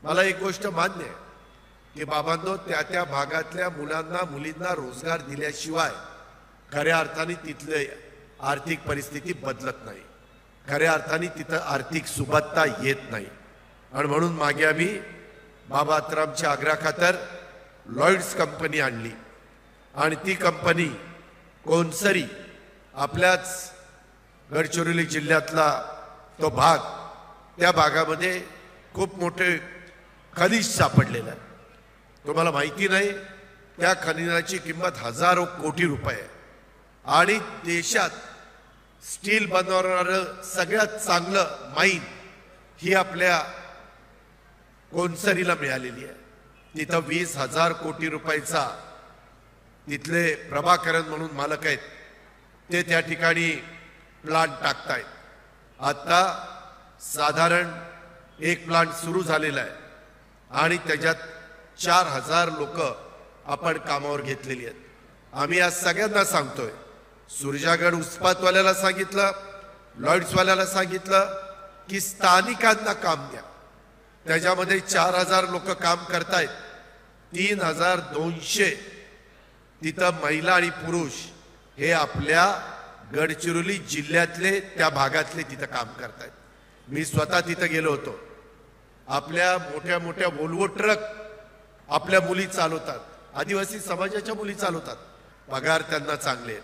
मला एक गोष्ट मान्य आहे की बाबांनो त्या भागातल्या मुलांना मुलींना रोजगार दिल्याशिवाय खऱ्या अर्थाने तिथले आर्थिक परिस्थिती बदलत नाही, खऱ्या अर्थाने तिथं आर्थिक सुबत्ता येत नाही। आणि म्हणून मागे आम्ही बाबा आत्रामच्या आग्रहाखातर लॉयड्स कंपनी आणली आणि ती कंपनी कोणसरी आपल्याच गडचिरोली जिल्ह्यातला तो भाग, त्या भागामध्ये खूप मोठे खनिज सापडलेलं आहे। तुम्हाला माहिती नाही, त्या खनिजाची किंमत हजारो कोटी रुपये आहे आणि देशात स्टील बनवणारं सगळ्यात चांगलं माईन ही आपल्या कोणसरीला मिळालेली आहे। तिथं 20,000 कोटी रुपयाचा तिथले प्रभाकरन म्हणून मालक आहेत, ते त्या ठिकाणी प्लांट टाकतायत। आता साधारण एक प्लांट सुरू झालेला आहे आणि त्याच्यात 4,000 लोक आपण कामावर घेतलेली आहेत। आम्ही आज सगळ्यांना सांगतोय, सुरजागड इस्पातवाल्याला सांगितलं, लॉयड्सवाल्याला सांगितलं की स्थानिकांना काम द्या। त्याच्यामध्ये 4,000 लोक काम करतायत, 3,200 तिथं महिला आणि पुरुष हे आपल्या गडचिरोली जिल्ह्यातले त्या भागातले तिथं काम करतायत। मी स्वतः तिथं गेलो होतो। आपल्या मोठ्या मोठ्या वोल्वो ट्रक आपल्या मुली चालवतात, आदिवासी समाजाच्या मुली चालवतात, पगार त्यांना चांगले आहेत।